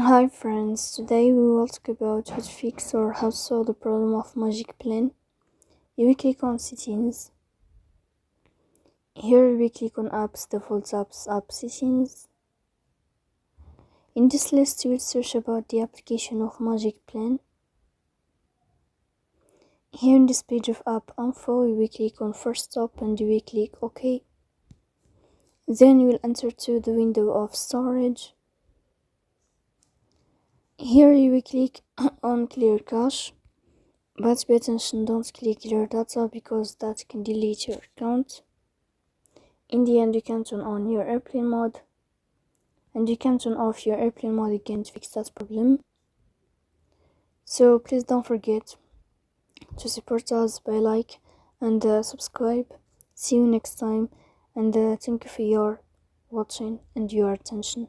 Hi friends, today we will talk about how to fix or how to solve the problem of Magicplan. You will click on settings. Here we click on apps, default apps, app settings. In this list you will search about the application of Magicplan. Here in this page of app info you will click on Forcestop and you will click OK. Then you will enter to the window of storage. Here you will click on clear cache, but pay attention, don't click clear data because that can delete your account. In the end you can turn on your airplane mode and you can turn off your airplane mode again to fix that problem. So please don't forget to support us by like and subscribe. See you next time, and thank you for your watching and your attention.